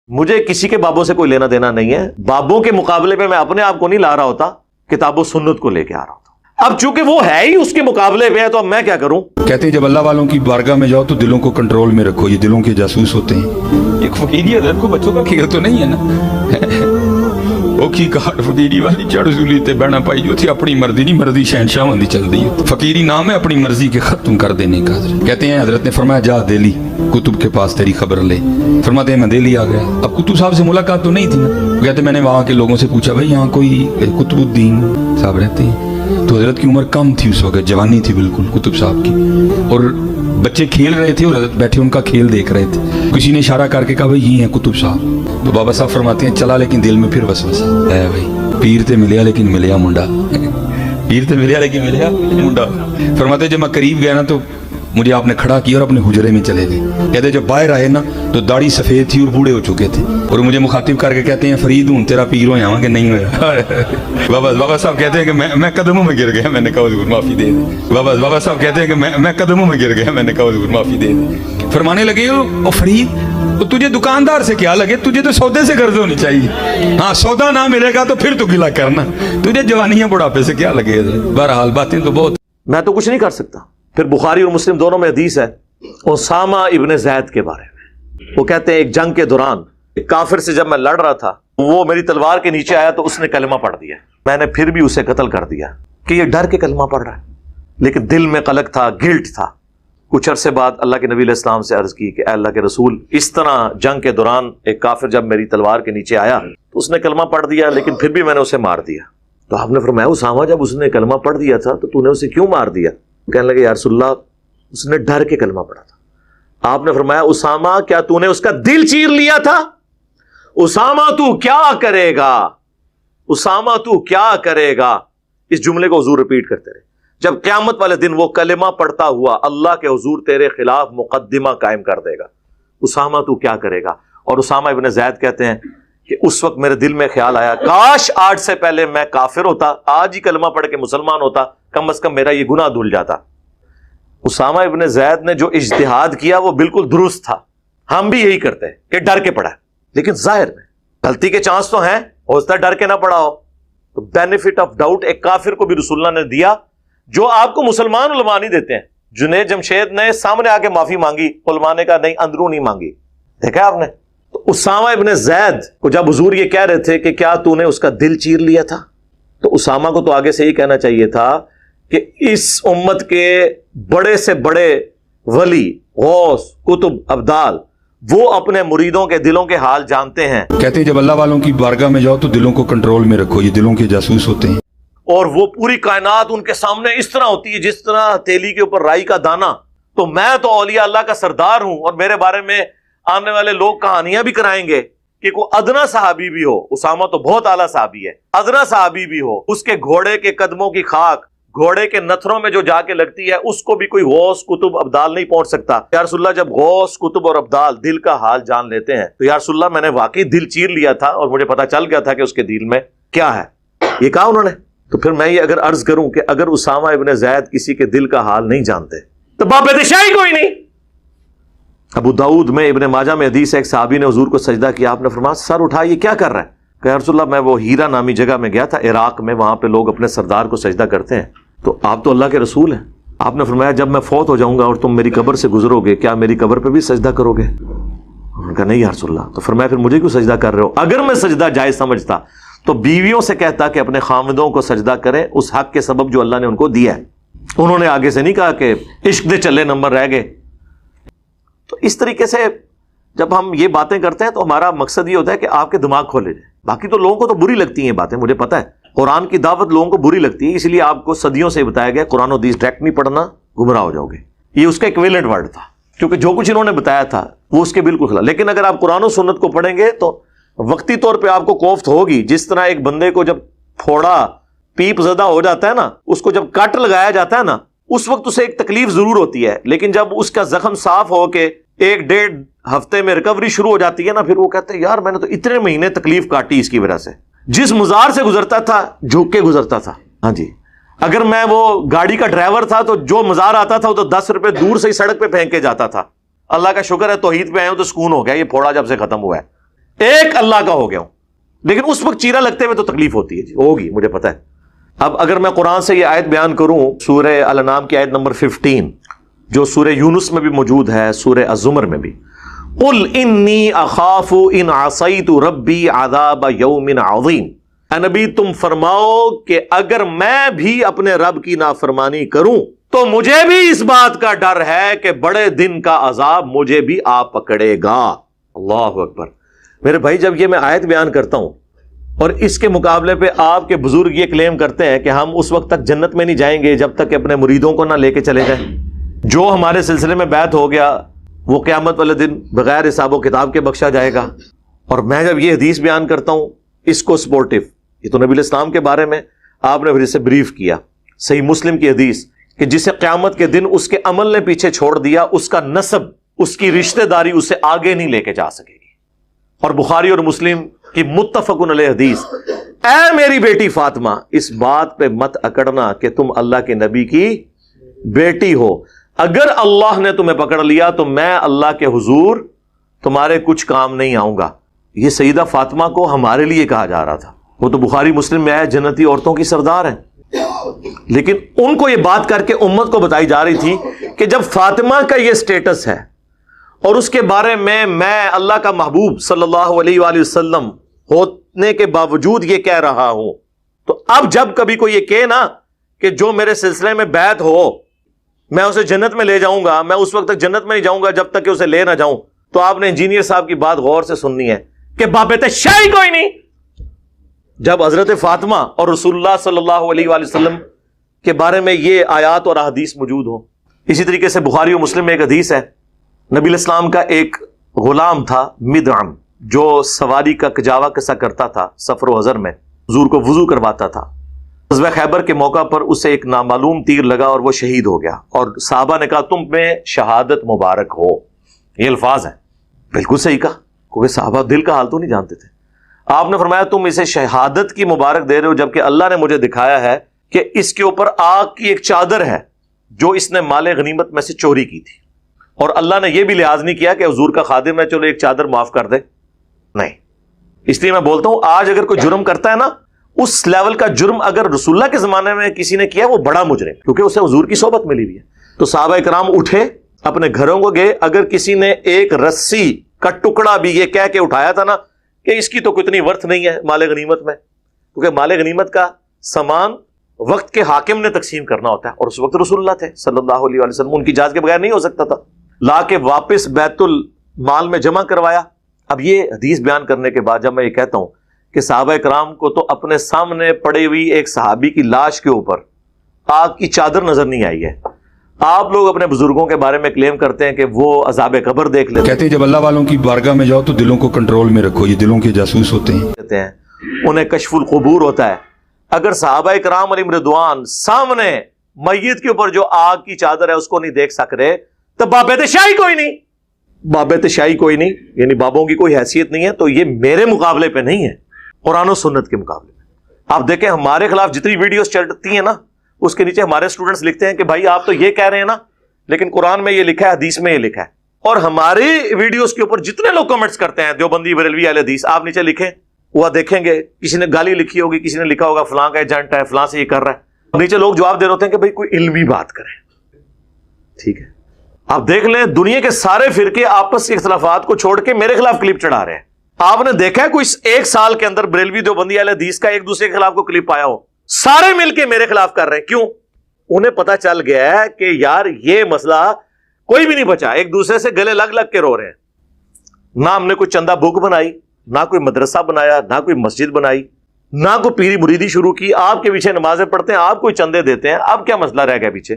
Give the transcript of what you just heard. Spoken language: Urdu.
مجھے کسی کے بابوں سے کوئی لینا دینا نہیں ہے. بابوں کے مقابلے میں اپنے آپ کو نہیں لا رہا ہوتا, کتاب و سنت کو لے کے آ رہا ہوتا. اب چونکہ وہ ہے ہی اس کے مقابلے میں ہے تو اب میں کیا کروں. کہتے ہیں جب اللہ والوں کی بارگاہ میں جاؤ تو دلوں کو کنٹرول میں رکھو, یہ دلوں کے جاسوس ہوتے ہیں. ایک فقیری حضرت کو بچوں کا کھیل تو نہیں ہے نا, وہ کی کار فقیری والی چڑھ سولی تے بہنا پائی جو تھی, اپنی مرضی نہیں مرضی شہنشاہ ہوندی چل دی. فقیری نام ہے اپنی مرضی کے ختم کر دینے کا. کہتے ہیں حضرت نے فرمایا جا دہلی کتب کے پاس تیری خبر لے. فرماتے ہیں میں دہلی آ گیا. اب کتب صاحب سے ملاقات تو نہیں تھی نا. کہتے میں نے وہاں کے لوگوں سے پوچھا بھائی یہاں کوئی قطب الدین صاحب رہتے ہیں؟ تو حضرت کی عمر کم تھی اس وقت, جوانی تھی بالکل قطب صاحب کی, اور بچے کھیل رہے تھے اور حضرت بیٹھے ان کا کھیل دیکھ رہے تھے. کسی نے اشارہ کر کے کہا بھائی یہ ہیں قطب صاحب. تو بابا صاحب فرماتے ہیں چلا لیکن دل میں پھر وسوسہ ہے بھائی, پیر تے ملیا لیکن ملیا منڈا, پیر تے ملیا لیکن ملیا منڈا. فرماتے جب میں قریب گیا نا تو مجھے آپ نے کھڑا کیا اور اپنے حجرے میں چلے گئے. کہتے جب باہر آئے نا تو داڑھی سفید تھی اور بوڑھے ہو چکے تھے, اور مجھے مخاطب کر کے کہتے ہیں فرید ہوں تیرا پیر ہو یہاں کہ نہیں ہوا. بابا صاحب کہتے ہیں کہ میں قدموں میں گر گیا, میں نے کہا حضور معافی دے دیں. بابا صاحب کہتے ہیں کہ میں قدموں میں گر گیا, میں نے کہا حضور معافی دے دیں. فرمانے لگے او فرید تجھے دکاندار سے کیا لگے, تجھے تو سودے سے قرض ہونی چاہیے. ہاں سودا نہ ملے گا تو پھر تو گلا کرنا, تجھے جوانیاں بڑھاپے سے کیا لگے. بہرحال باتیں تو بہت. میں تو کچھ نہیں کر سکتا. پھر بخاری اور مسلم دونوں میں حدیث ہے اسامہ ابن زید کے بارے میں. وہ کہتے ہیں ایک جنگ کے دوران ایک کافر سے جب میں لڑ رہا تھا, وہ میری تلوار کے نیچے آیا تو اس نے کلمہ پڑھ دیا. میں نے پھر بھی اسے قتل کر دیا کہ یہ ڈر کے کلمہ پڑھ رہا ہے, لیکن دل میں قلق تھا, گلٹ تھا. کچھ عرصے بعد اللہ کے نبی علیہ السلام سے عرض کی کہ اے اللہ کے رسول, اس طرح جنگ کے دوران ایک کافر جب میری تلوار کے نیچے آیا تو اس نے کلمہ پڑھ دیا, لیکن پھر بھی میں نے اسے مار دیا. تو آپ نے فرمایا اسامہ جب اس نے کلمہ پڑھ دیا تھا تو نے اسے کیوں مار دیا؟ کہنے لگے یا رسول اللہ اس نے ڈر کے کلمہ پڑھا تھا. آپ نے فرمایا اسامہ کیا تو نے اس کا دل چیر لیا تھا؟ اسامہ تو کیا کرے گا, اسامہ تو کیا کرے گا. اس جملے کو حضور رپیٹ کرتے رہے. جب قیامت والے دن وہ کلمہ پڑھتا ہوا اللہ کے حضور تیرے خلاف مقدمہ قائم کر دے گا, اسامہ تو کیا کرے گا. اور اسامہ ابن زید کہتے ہیں کہ اس وقت میرے دل میں خیال آیا کاش آج سے پہلے میں کافر ہوتا, آج ہی کلمہ پڑھ کے مسلمان ہوتا, کم از کم میرا یہ گناہ دھل جاتا. اسامہ ابن زید نے جو اجتہاد کیا وہ بالکل درست تھا. ہم بھی یہی کرتے ہیں کہ ڈر کے پڑھا, لیکن ظاہر میں غلطی کے چانس تو ہیں, ہو سکتا ہے ڈر کے نہ پڑھا ہو. تو بینیفٹ آف ڈاؤٹ ایک کافر کو بھی رسول اللہ نے دیا جو آپ کو مسلمان علماء نہیں دیتے ہیں. جنید جمشید نے سامنے آ کے معافی مانگی, علماء نے کہا نہیں اندروں نہیں مانگی. دیکھا آپ نے. تو اسامہ ابن زید کو جب حضور یہ کہہ رہے تھے کہ کیا تو نے اس کا دل چیر لیا تھا, تو اسامہ کو تو آگے سے یہ کہنا چاہیے تھا کہ اس امت کے بڑے سے بڑے ولی, غوث, قطب, ابدال, وہ اپنے مریدوں کے دلوں کے حال جانتے ہیں. کہتے ہیں جب اللہ والوں کی بارگاہ میں جاؤ تو دلوں کو کنٹرول میں رکھو, یہ دلوں کے جاسوس ہوتے ہیں. اور وہ پوری کائنات ان کے سامنے اس طرح ہوتی ہے جس طرح تیلی کے اوپر رائی کا دانہ. تو میں تو اولیاء اللہ کا سردار ہوں, اور میرے بارے میں آنے والے لوگ کہانیاں بھی کرائیں گے کہ کوئی ادنا صحابی بھی ہو, اسامہ تو بہت اعلیٰ صحابی ہے, ادنا صحابی بھی ہو, اس کے گھوڑے کے قدموں کی خاک گھوڑے کے نتھروں میں جو جا کے لگتی ہے اس کو بھی کوئی غوث, قطب, ابدال نہیں پہنچ سکتا. یا رسول اللہ جب غوث, قطب اور ابدال دل کا حال جان لیتے ہیں تو یا رسول اللہ میں نے واقعی دل چیر لیا تھا اور مجھے پتا چل گیا تھا کہ اس کے دل میں کیا ہے. یہ کہا انہوں نے. تو پھر میں یہ اگر عرض کروں کہ اگر اسامہ ابن زید کسی کے دل کا حال نہیں جانتے تو باب شاہی کوئی نہیں. ابو داؤد میں, ابن ماجہ میں حدیث ہے, ایک صحابی نے حضور کو سجدہ کیا, آپ نے فرمایا سر اٹھا یہ کیا کر رہا ہے؟ کہ یا رسول اللہ میں وہ ہیرا نامی جگہ میں گیا تھا عراق میں, وہاں پہ لوگ اپنے سردار کو سجدہ کرتے ہیں, تو آپ تو اللہ کے رسول ہیں. آپ نے فرمایا جب میں فوت ہو جاؤں گا اور تم میری قبر سے گزرو گے کیا میری قبر پہ بھی سجدہ کرو گے؟ انہوں نے کہا نہیں یا رسول اللہ. تو فرمایا پھر مجھے کیوں سجدہ کر رہے ہو؟ اگر میں سجدہ جائز سمجھتا تو بیویوں سے کہتا کہ اپنے خامدوں کو سجدہ کریں اس حق کے سبب جو اللہ نے ان کو دیا ہے. انہوں نے آگے سے نہیں کہا کہ عشق دے چلے نمبر رہ گئے. تو اس طریقے سے جب ہم یہ باتیں کرتے ہیں تو ہمارا مقصد یہ ہوتا ہے کہ آپ کے دماغ کھولے جائیں. باقی تو لوگوں کو تو بری لگتی ہیں باتیں, مجھے پتا ہے. قرآن کی دعوت لوگوں کو بری لگتی ہے, اس لیے آپ کو صدیوں سے بتایا گیا قرآن و حدیث ڈائریکٹ نہیں پڑھنا, گمراہ ہو جاؤ گے. یہ اس کا ایکویلنٹ ورڈ تھا, کیونکہ جو کچھ انہوں نے بتایا تھا وہ اس کے بالکل خلاف. لیکن اگر آپ قرآن و سنت کو پڑھیں گے تو وقتی طور پہ آپ کو کوفت ہوگی. جس طرح ایک بندے کو جب پھوڑا پیپ زدہ ہو جاتا ہے نا, اس کو جب کٹ لگایا جاتا ہے نا, اس وقت اسے ایک تکلیف ضرور ہوتی ہے, لیکن جب اس کا زخم صاف ہو کے 1-1.5 ہفتے میں ریکوری شروع ہو جاتی ہے نا, پھر وہ کہتے ہیں یار میں نے تو اتنے مہینے تکلیف کاٹی اس کی وجہ سے. جس مزار سے گزرتا تھا جھک کے گزرتا تھا. ہاں جی, اگر میں وہ گاڑی کا ڈرائیور تھا تو جو مزار آتا تھا وہ تو 10 روپے دور سے ہی سڑک پہ پھینک کے جاتا تھا. اللہ کا شکر ہے توحید پہ آئے ہو تو سکون ہو گیا, یہ پھوڑا جب سے ختم ہوا ہے. ایک اللہ کا ہو گیا ہوں، لیکن اس وقت چیرا لگتے ہوئے تو تکلیف ہوتی ہے جی، ہوگی، مجھے پتا ہے۔ اب اگر میں قرآن سے یہ آیت بیان کروں، سورہ الانعام کی آیت نمبر 15 جو سورہ یونس میں بھی موجود ہے، سورہ الزمر میں بھی، قل انی اخاف ان عصیت ربی عذاب یوم عظیم، اے نبی تم فرماؤ کہ اگر میں بھی اپنے رب کی نافرمانی کروں تو مجھے بھی اس بات کا ڈر ہے کہ بڑے دن کا عذاب مجھے بھی آ پکڑے گا۔ اللہ اکبر۔ میرے بھائی، جب یہ میں آیت بیان کرتا ہوں اور اس کے مقابلے پہ آپ کے بزرگ یہ کلیم کرتے ہیں کہ ہم اس وقت تک جنت میں نہیں جائیں گے جب تک کہ اپنے مریدوں کو نہ لے کے چلے جائیں، جو ہمارے سلسلے میں بیعت ہو گیا وہ قیامت والے دن بغیر حساب و کتاب کے بخشا جائے گا، اور میں جب یہ حدیث بیان کرتا ہوں اس کو سپورٹیو، یہ تو نبی علیہ السلام کے بارے میں آپ نے پھر اسے بریف کیا، صحیح مسلم کی حدیث کہ جسے قیامت کے دن اس کے عمل نے پیچھے چھوڑ دیا، اس کا نسب، اس کی رشتہ داری اسے آگے نہیں لے کے جا سکے گی۔ اور بخاری اور مسلم کی متفق علیہ حدیث، اے میری بیٹی فاطمہ اس بات پہ مت اکڑنا کہ تم اللہ کے نبی کی بیٹی ہو، اگر اللہ نے تمہیں پکڑ لیا تو میں اللہ کے حضور تمہارے کچھ کام نہیں آؤں گا۔ یہ سیدہ فاطمہ کو ہمارے لیے کہا جا رہا تھا، وہ تو بخاری مسلم میں آئے جنتی عورتوں کی سردار ہیں، لیکن ان کو یہ بات کر کے امت کو بتائی جا رہی تھی کہ جب فاطمہ کا یہ سٹیٹس ہے اور اس کے بارے میں اللہ کا محبوب صلی اللہ علیہ وآلہ وسلم ہونے کے باوجود یہ کہہ رہا ہوں، تو اب جب کبھی کوئی یہ کہے نا کہ جو میرے سلسلے میں بیعت ہو میں اسے جنت میں لے جاؤں گا، میں اس وقت تک جنت میں نہیں جاؤں گا جب تک کہ اسے لے نہ جاؤں، تو آپ نے انجینئر صاحب کی بات غور سے سننی ہے کہ بابت شاہی کوئی نہیں۔ جب حضرت فاطمہ اور رسول اللہ صلی اللہ علیہ وآلہ وسلم کے بارے میں یہ آیات اور احادیث موجود ہوں۔ اسی طریقے سے بخاری و مسلم میں ایک حدیث ہے، نبی علیہ السلام کا ایک غلام تھا مدعم، جو سواری کا کجاوا کسا کرتا تھا سفر و حضر میں، حضور کو وضو کرواتا تھا۔ غزوہ خیبر کے موقع پر اسے ایک نامعلوم تیر لگا اور وہ شہید ہو گیا، اور صحابہ نے کہا تم میں شہادت مبارک ہو، یہ الفاظ ہیں۔ بالکل صحیح کہا، کیونکہ صحابہ دل کا حال تو نہیں جانتے تھے۔ آپ نے فرمایا تم اسے شہادت کی مبارک دے رہے ہو، جبکہ اللہ نے مجھے دکھایا ہے کہ اس کے اوپر آگ کی ایک چادر ہے جو اس نے مال غنیمت میں سے چوری کی تھی، اور اللہ نے یہ بھی لحاظ نہیں کیا کہ حضور کا خادم ہے چلو ایک چادر معاف کر دے، نہیں۔ اس لیے میں بولتا ہوں آج اگر کوئی جرم کرتا ہے نا، اس لیول کا جرم اگر رسول اللہ کے زمانے میں کسی نے کیا وہ بڑا مجرم، کیونکہ اسے حضور کی صحبت ملی ہوئی ہے۔ تو صحابہ کرام اٹھے اپنے گھروں کو گئے، اگر کسی نے ایک رسی کا ٹکڑا بھی یہ کہہ کے اٹھایا تھا نا کہ اس کی تو کتنی ورتھ نہیں ہے مال غنیمت میں، کیونکہ مال غنیمت کا سامان وقت کے حاکم نے تقسیم کرنا ہوتا ہے، اور اس وقت رسول اللہ تھے صلی اللہ علیہ وسلم، ان کی اجازت کے بغیر نہیں ہو سکتا تھا، لا کے واپس بیت المال میں جمع کروایا۔ اب یہ حدیث بیان کرنے کے بعد جب میں یہ کہتا ہوں کہ صحابہ کرام کو تو اپنے سامنے پڑی ہوئی ایک صحابی کی لاش کے اوپر آگ کی چادر نظر نہیں آئی ہے، آپ لوگ اپنے بزرگوں کے بارے میں کلیم کرتے ہیں کہ وہ عذاب قبر دیکھ لیتے کہتے ہیں جب اللہ والوں کی بارگاہ میں جاؤ تو دلوں کو کنٹرول میں رکھو، یہ دلوں کے جاسوس ہوتے ہیں، انہیں کشف القبور ہوتا ہے۔ اگر صحابہ کرام علیہم رضوان سامنے میت کے اوپر جو آگ کی چادر ہے اس کو نہیں دیکھ سک رہے تو بابت شاہی کوئی نہیں، بابت شاہی کوئی نہیں، یعنی بابوں کی کوئی حیثیت نہیں ہے۔ تو یہ میرے مقابلے پہ نہیں ہے، قرآن و سنت کے مقابلے میں۔ آپ دیکھیں ہمارے خلاف جتنی ویڈیوز چلتی ہیں نا اس کے نیچے ہمارے اسٹوڈنٹس لکھتے ہیں کہ بھائی آپ تو یہ کہہ رہے ہیں نا، لیکن قرآن میں یہ لکھا ہے، حدیث میں یہ لکھا ہے۔ اور ہماری ویڈیوز کے اوپر جتنے لوگ کمنٹس کرتے ہیں دیوبندی بریلوی اہل حدیث، آپ نیچے لکھیں، وہ دیکھیں گے کسی نے گالی لکھی ہوگی، کسی نے لکھا ہوگا فلاں کا ایجنٹ ہے، فلاں سے یہ کر رہا ہے، نیچے لوگ جواب دے رہے ہوتے ہیں کہ بھائی کوئی علمی بات کریں۔ ٹھیک ہے، آپ دیکھ لیں دنیا کے سارے فرقے آپس کے اختلافات کو چھوڑ کے میرے خلاف کلپ چڑھا رہے ہیں۔ آپ نے دیکھا ہے کوئی ایک سال کے اندر بریلوی دیوبندی اہل حدیث کا ایک دوسرے کے خلاف کو کلپ آیا ہو؟ سارے مل کے میرے خلاف کر رہے ہیں، کیوں؟ انہیں پتا چل گیا ہے کہ یار یہ مسئلہ کوئی بھی نہیں بچا، ایک دوسرے سے گلے لگ لگ کے رو رہے ہیں۔ نہ ہم نے کوئی چندہ بک بنائی، نہ کوئی مدرسہ بنایا، نہ کوئی مسجد بنائی، نہ کوئی پیری مریدی شروع کی۔ آپ کے پیچھے نمازیں پڑھتے ہیں، آپ کوئی چندے دیتے ہیں، اب کیا مسئلہ رہ گیا پیچھے؟